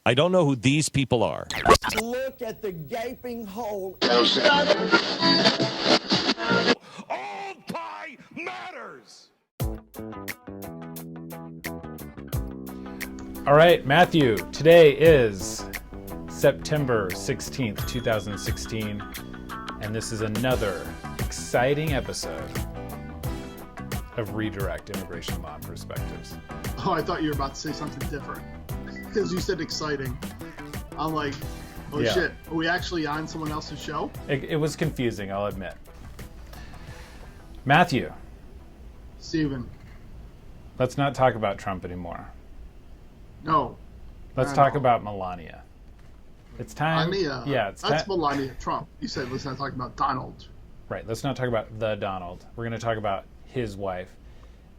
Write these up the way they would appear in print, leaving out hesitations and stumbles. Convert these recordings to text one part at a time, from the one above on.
I don't know who these people are. Look at the gaping hole. All pie matters! All right, Matthew, today is September 16th, 2016, and this is another exciting episode of Redirect Immigration Law Perspectives. Oh, I thought you were about to say something different because you said exciting. I'm like, oh Yeah. shit, are we actually on someone else's show? It was confusing, I'll admit. Matthew, Steven, let's not talk about Trump anymore. no. Let's Not talk at all. about Melania. It's time. Melania. Yeah, it's That's time. Melania Trump. You said let's not talk about Donald. Right, let's not talk about the Donald. We're going to talk about his wife.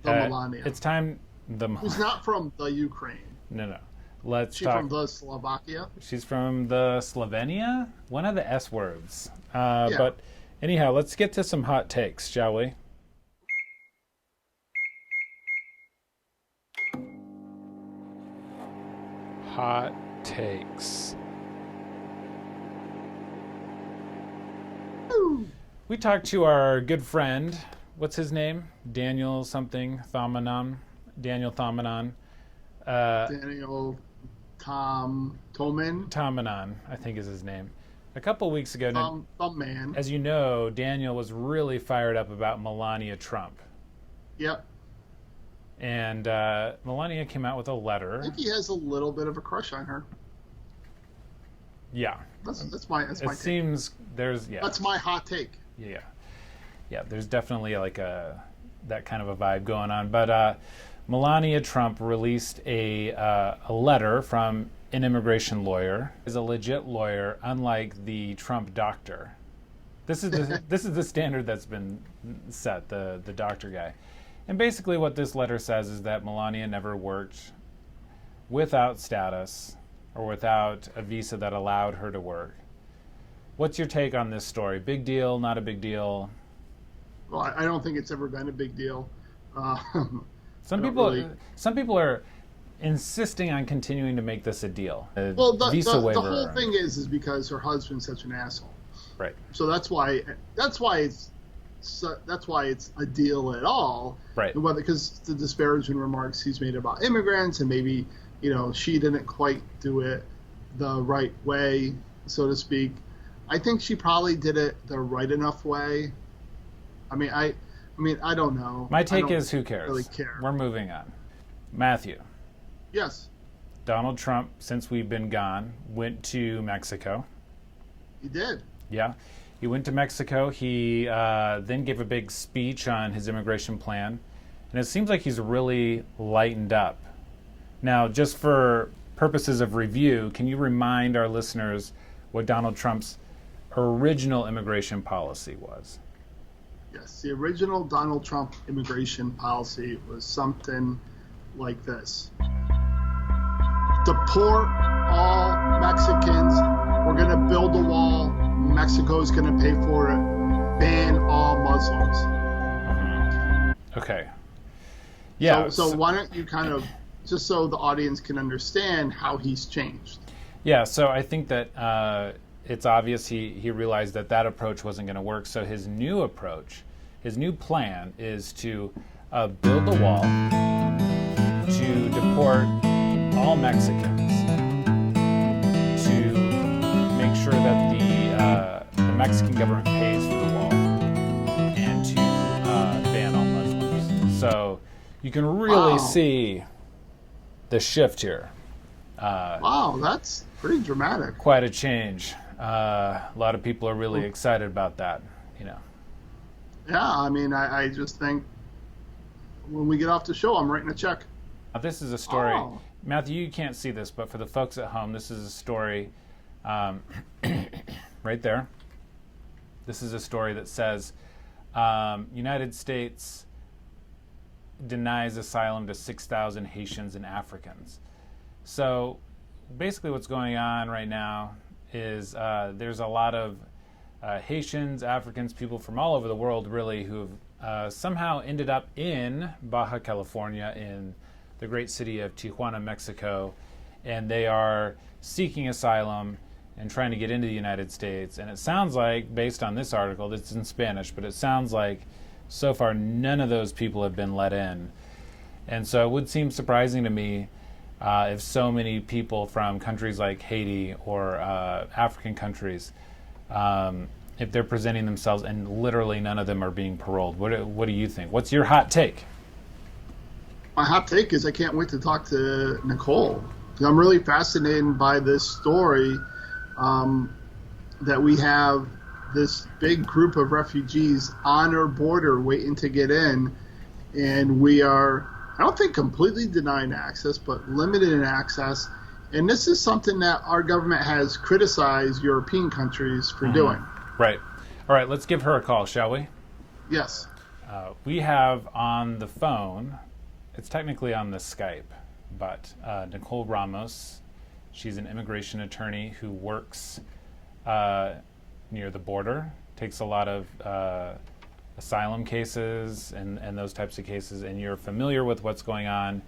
The Melania. It's time. Who's not from the Ukraine. No. Let's She's talk. from the Slovakia. She's from the Slovenia? One of the S words. Yeah. But anyhow, let's get to some hot takes, shall we? Hot takes. We talked to our good friend, what's his name? Daniel something, Thamanon. Daniel Thamanon. Daniel Toman. Tamanon, I think is his name. A couple weeks ago, now, Thumb man. as you know, Daniel was really fired up about Melania Trump. Yep. And Melania came out with a I letter. think he has a little bit of a crush on her. Yeah. That's my It take. seems there's, yeah. That's my hot take. Yeah, there's definitely like that kind of a vibe going on. But Melania Trump released a letter from an immigration lawyer. Is a legit lawyer, unlike the Trump doctor. This is the standard that's been set, the doctor guy. And basically what this letter says is that Melania never worked without status or without a visa that allowed her to work. What's your take on this story? Big deal, not a big deal? Well, I don't think it's ever been a big deal. Some I don't people, really- some people are insisting on continuing to make this a deal. Well, the waiver. whole thing is because her husband's such an asshole. Right. So that's why it's a deal at all. Right. And whether because the disparaging remarks he's made about immigrants and maybe she didn't quite do it the right way, so to speak. I think she probably did it the right enough way. I mean, I don't know. My I take don't is, who cares? Really care. We're moving on. Matthew, Yes, Donald Trump, since we've been gone, went to Mexico. he did. Yeah. He went to Mexico. He then gave a big speech on his immigration plan. And it seems like he's really lightened up. Now, just for purposes of review, can you remind our listeners what Donald Trump's original immigration policy was? Yes, the original Donald Trump immigration policy was something like this. Deport all Mexicans. We're going to build a wall. Mexico's going to pay for it. Ban all Muslims. Okay. Yeah. So why don't you kind of, just so the audience can understand how he's changed. Yeah, so I think that it's obvious he realized that approach wasn't going to work. So his new approach, his new plan is to build a wall to deport all Mexicans, to make sure that the Mexican government pays for the wall, and to ban all Muslims. So you can really Wow. see the shift here. Wow, that's pretty dramatic. Quite a change. A lot of people are really excited about that. Yeah, I mean, I just think when we get off the show, I'm writing a check. Now, this is a story. Oh. Matthew, you can't see this, but for the folks at home, this is a story right there. This is a story that says United States denies asylum to 6,000 Haitians and Africans. So basically what's going on right now is there's a lot of Haitians, Africans, people from all over the world really who have somehow ended up in Baja California, in the great city of Tijuana, Mexico, and they are seeking asylum and trying to get into the United States. And it sounds like, based on this article, that's in Spanish, but it sounds like so far none of those people have been let in. And so it would seem surprising to me if so many people from countries like Haiti or African countries, if they're presenting themselves and literally none of them are being paroled. What do you think? What's your hot take? My hot take is I can't wait to talk to Nicole. I'm really fascinated by this story that we have this big group of refugees on our border waiting to get in, and we are, I don't think completely denying access, but limited in access. And this is something that our government has criticized European countries for doing. Right. All right, let's give her a call, shall we? Yes. We have on the phone, it's technically on the Skype, but Nicole Ramos. She's an immigration attorney who works near the border, takes a lot of asylum cases and those types of cases, and you're familiar with what's going on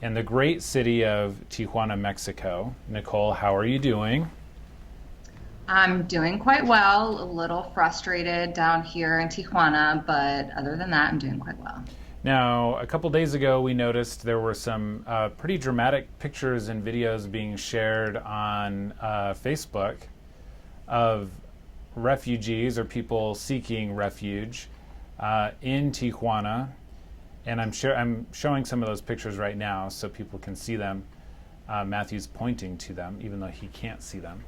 in the great city of Tijuana, Mexico. Nicole, how are you doing? I'm doing quite well, a little frustrated down here in Tijuana, but other than that, I'm doing quite well. Now, a couple days ago, we noticed there were some pretty dramatic pictures and videos being shared on Facebook of refugees or people seeking refuge in Tijuana. And I'm showing some of those pictures right now so people can see them. Matthew's pointing to them, even though he can't see them.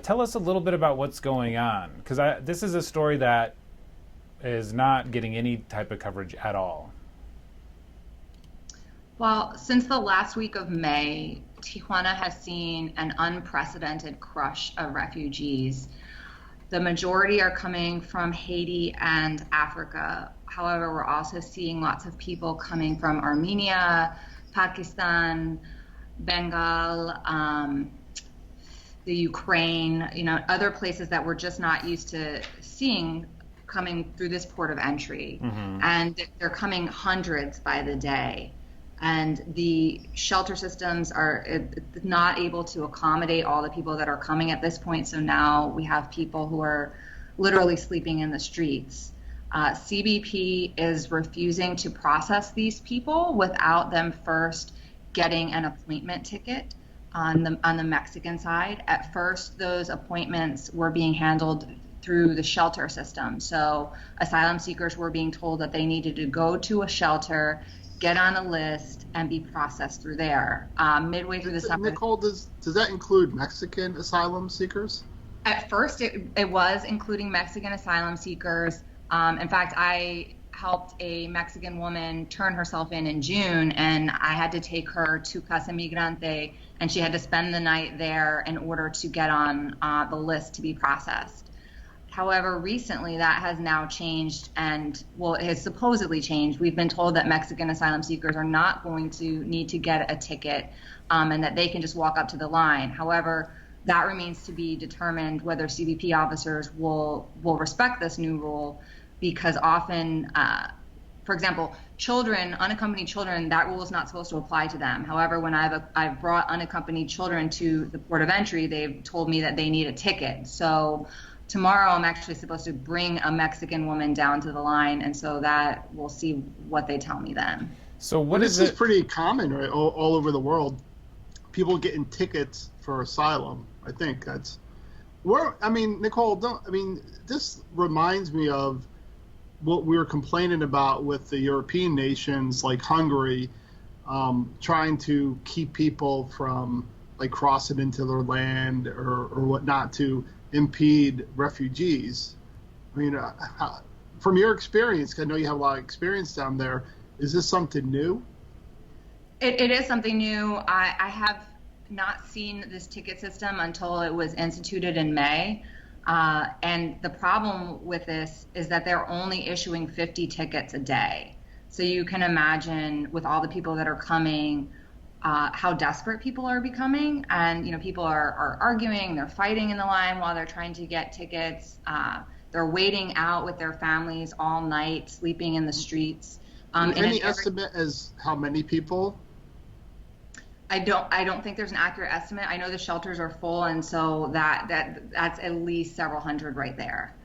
Tell us a little bit about what's going on, because this is a story that is not getting any type of coverage at all. Well, since the last week of May, Tijuana has seen an unprecedented crush of refugees. The majority are coming from Haiti and Africa. However, we're also seeing lots of people coming from Armenia, Pakistan, Bengal, the Ukraine, other places that we're just not used to seeing coming through this port of entry. Mm-hmm. And they're coming hundreds by the day. And the shelter systems are not able to accommodate all the people that are coming at this point. So now we have people who are literally sleeping in the streets. CBP is refusing to process these people without them first getting an appointment ticket on the Mexican side. At first, those appointments were being handled through the shelter system. So asylum seekers were being told that they needed to go to a shelter, get on a list, and be processed through there. Midway through the summer. Nicole, does that include Mexican asylum seekers? At first, it was including Mexican asylum seekers. In fact, I helped a Mexican woman turn herself in June, and I had to take her to Casa Migrante, and she had to spend the night there in order to get on the list to be processed. However, recently that has now changed, and it has supposedly changed. We've been told that Mexican asylum seekers are not going to need to get a ticket, and that they can just walk up to the line. However, that remains to be determined whether CBP officers will respect this new rule, because often, for example, children, unaccompanied children, that rule is not supposed to apply to them. However, when I've brought unaccompanied children to the port of entry, they've told me that they need a ticket. So tomorrow I'm actually supposed to bring a Mexican woman down to the line, and so that we'll see what they tell me then. So this is pretty common, right? All over the world, people getting tickets for asylum. I think that's Nicole, this reminds me of what we were complaining about with the European nations like Hungary, trying to keep people from crossing into their land or whatnot to impede refugees. From your experience, 'cause I know you have a lot of experience down there, is this something new? It is something new. I have not seen this ticket system until it was instituted in May. And the problem with this is that they're only issuing 50 tickets a day. So you can imagine, with all the people that are coming, how desperate people are becoming. And, people are arguing, they're fighting in the line while they're trying to get tickets. They're waiting out with their families all night, sleeping in the streets. Any estimate as how many people? I don't think there's an accurate estimate. I know the shelters are full, and so that's at least several hundred right there.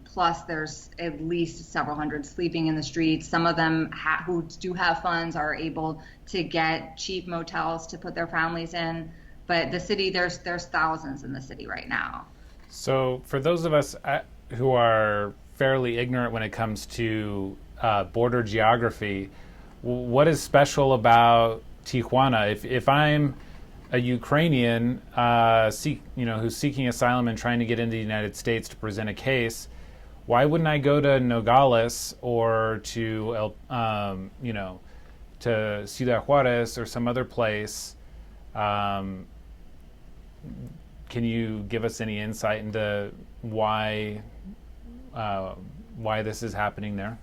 Plus, there's at least several hundred sleeping in the streets. Some of them who do have funds are able to get cheap motels to put their families in. But the city, there's thousands in the city right now. So for those of us who are fairly ignorant when it comes to border geography, what is special about Tijuana? If I'm a Ukrainian who's seeking asylum and trying to get into the United States to present a case, why wouldn't I go to Nogales or to to Ciudad Juarez or some other place? Can you give us any insight into why this is happening there?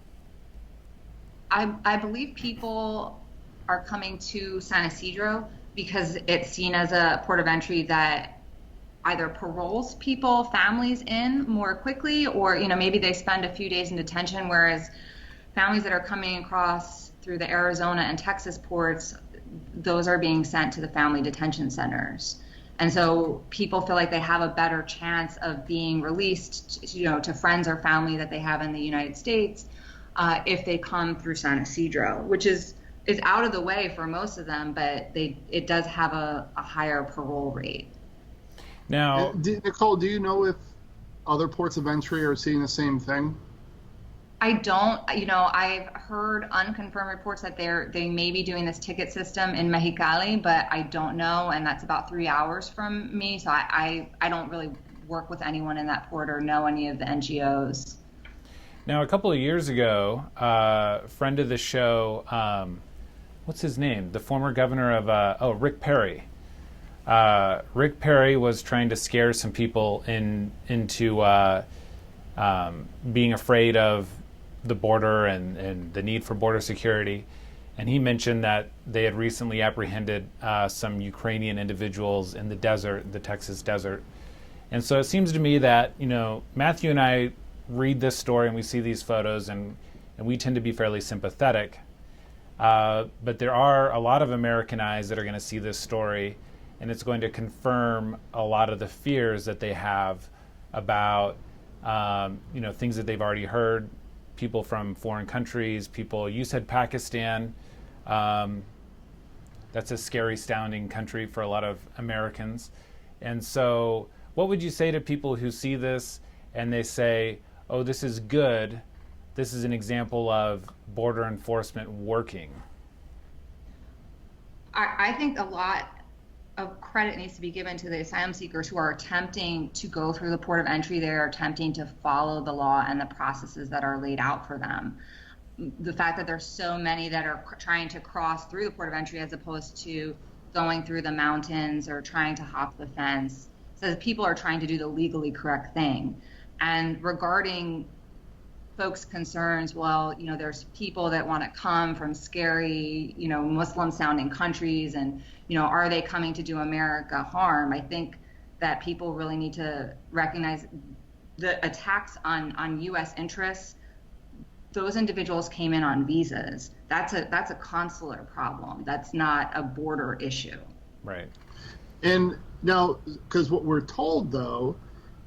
I believe people are coming to San Isidro because it's seen as a port of entry that either paroles families in more quickly, or maybe they spend a few days in detention, whereas families that are coming across through the Arizona and Texas ports, those are being sent to the family detention centers. And so people feel like they have a better chance of being released, to friends or family that they have in the United States if they come through San Isidro, which is out of the way for most of them, but it does have a higher parole rate. Now, Nicole, do you know if other ports of entry are seeing the same thing? I don't. I've heard unconfirmed reports that they may be doing this ticket system in Mexicali, but I don't know, and that's about 3 hours from me, so I don't really work with anyone in that port or know any of the NGOs. Now, a couple of years ago, a friend of the show, what's his name? The former governor of Rick Perry. Rick Perry was trying to scare some people into being afraid of the border and the need for border security. And he mentioned that they had recently apprehended some Ukrainian individuals in the desert, the Texas desert. And so it seems to me that, Matthew and I read this story and we see these photos and we tend to be fairly sympathetic. But there are a lot of American eyes that are going to see this story, and it's going to confirm a lot of the fears that they have about things that they've already heard, people from foreign countries, you said Pakistan. That's a scary sounding country for a lot of Americans. And so what would you say to people who see this and they say, oh, this is good, this is an example of border enforcement working? I think a lot of credit needs to be given to the asylum seekers who are attempting to go through the port of entry. They're attempting to follow the law and the processes that are laid out for them. The fact that there's so many that are trying to cross through the port of entry as opposed to going through the mountains or trying to hop the fence says people are trying to do the legally correct thing. And regarding folks' concerns, there's people that want to come from scary, Muslim-sounding countries, and, are they coming to do America harm? I think that people really need to recognize the attacks on U.S. interests. Those individuals came in on visas. That's a consular problem. That's not a border issue. Right. And now, because what we're told, though,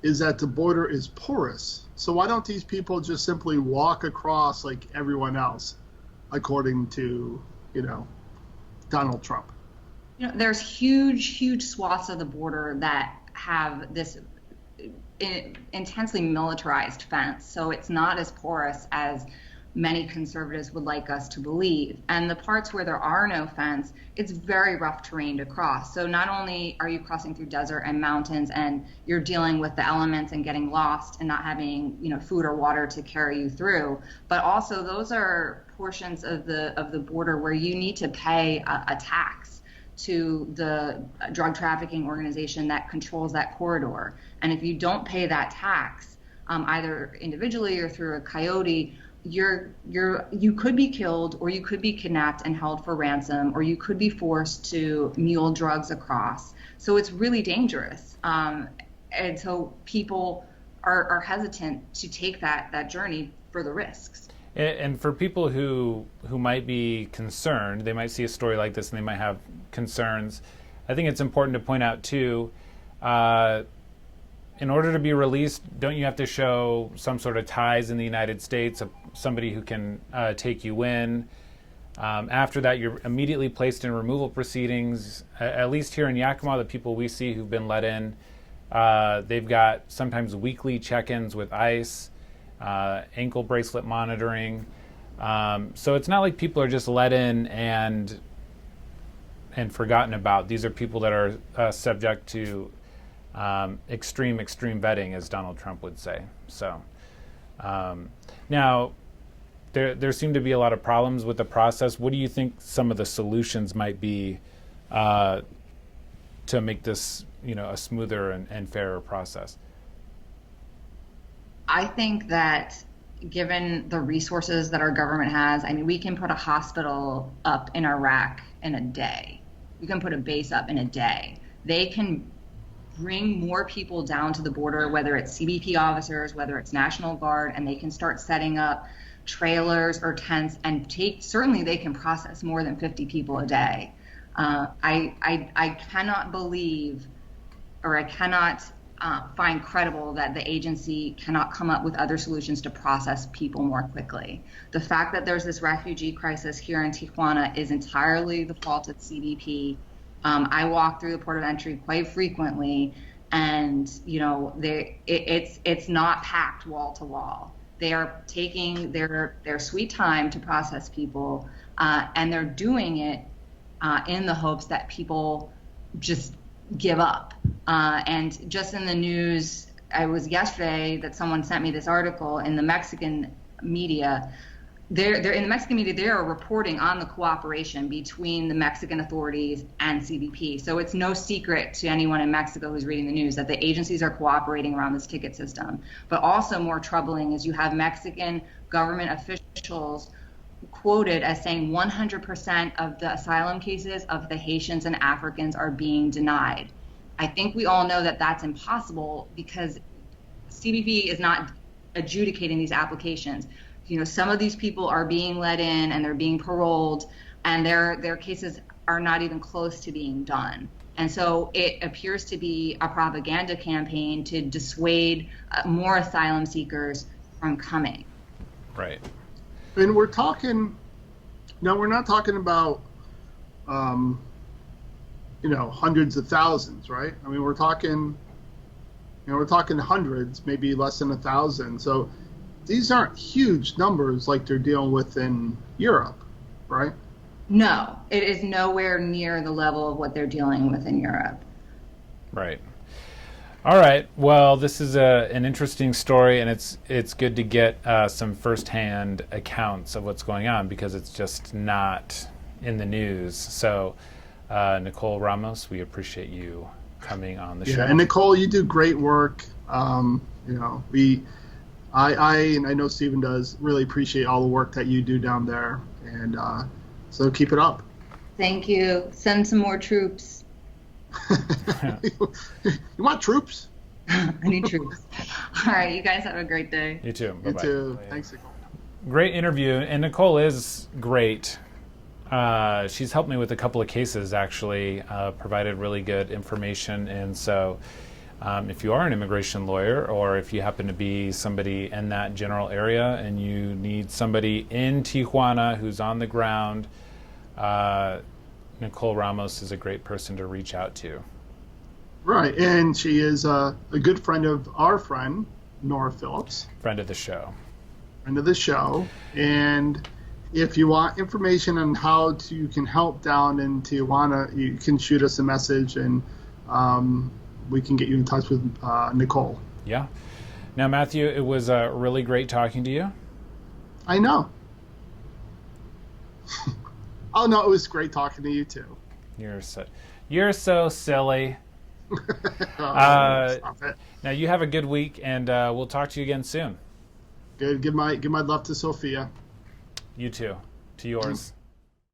is that the border is porous. So why don't these people just simply walk across like everyone else, according to, Donald Trump? There's huge swaths of the border that have this intensely militarized fence. So it's not as porous as many conservatives would like us to believe. And the parts where there are no fence, it's very rough terrain to cross. So not only are you crossing through desert and mountains and you're dealing with the elements and getting lost and not having, food or water to carry you through, but also those are portions of the border where you need to pay a tax to the drug trafficking organization that controls that corridor. And if you don't pay that tax, either individually or through a coyote, you could be killed, or you could be kidnapped and held for ransom, or you could be forced to mule drugs across. So it's really dangerous. And so people are hesitant to take that journey for the risks. And for people who might be concerned, they might see a story like this and they might have concerns. I think it's important to point out too, in order to be released, don't you have to show some sort of ties in the United States, somebody who can take you in? After that, you're immediately placed in removal proceedings. At least here in Yakima, the people we see who've been let in, they've got sometimes weekly check-ins with ICE, ankle bracelet monitoring. So it's not like people are just let in and forgotten about. These are people that are subject to extreme vetting, as Donald Trump would say. So now, there seem to be a lot of problems with the process. What do you think some of the solutions might be to make this, a smoother and fairer process? I think that given the resources that our government has, I mean, we can put a hospital up in Iraq in a day. We can put a base up in a day. They can bring more people down to the border, whether it's CBP officers, whether it's National Guard, and they can start setting up trailers or tents and certainly they can process more than 50 people a day. I cannot believe, or I cannot find credible that the agency cannot come up with other solutions to process people more quickly. The fact that there's this refugee crisis here in Tijuana is entirely the fault of CBP. I walk through the port of entry quite frequently, and it's not packed wall to wall. They are taking their sweet time to process people, and they're doing it in the hopes that people just give up. And just in the news, I was yesterday that someone sent me this article in the Mexican media. They're in the Mexican media, they are reporting on the cooperation between the Mexican authorities and CBP. So it's no secret to anyone in Mexico who's reading the news that the agencies are cooperating around this ticket system. But also more troubling is you have Mexican government officials quoted as saying 100% of the asylum cases of the Haitians and Africans are being denied. I think we all know that that's impossible because CBP is not adjudicating these applications. Some of these people are being let in and they're being paroled, and their cases are not even close to being done. And so it appears to be a propaganda campaign to dissuade more asylum seekers from coming. Right. And we're not talking about, hundreds of thousands, right? I mean, we're talking hundreds, maybe less than 1,000. So these aren't huge numbers like they're dealing with in Europe, right? No, it is nowhere near the level of what they're dealing with in Europe. Right. All right. Well, this is an interesting story, and it's good to get some firsthand accounts of what's going on because it's just not in the news. So, Nicole Ramos, we appreciate you coming on the show. Yeah, and Nicole, you do great work. I know Stephen does really appreciate all the work that you do down there, and so keep it up. Thank you. Send some more troops. You want troops? I need troops. All right, you guys have a great day. You too. Bye-bye. You too. Thanks, Nicole. Great interview, and Nicole is great. She's helped me with a couple of cases, actually, provided really good information, and so if you are an immigration lawyer or if you happen to be somebody in that general area and you need somebody in Tijuana who's on the ground, Nicole Ramos is a great person to reach out to. Right, and she is a good friend of our friend, Nora Phillips. Friend of the show. Friend of the show. And if you want information on how you can help down in Tijuana, you can shoot us a message and we can get you in touch with Nicole. Yeah. Now, Matthew, it was really great talking to you. I know. Oh, no, it was great talking to you, too. You're so silly. Stop it. Now, you have a good week, and we'll talk to you again soon. Good. Give my love to Sophia. You too. To yours.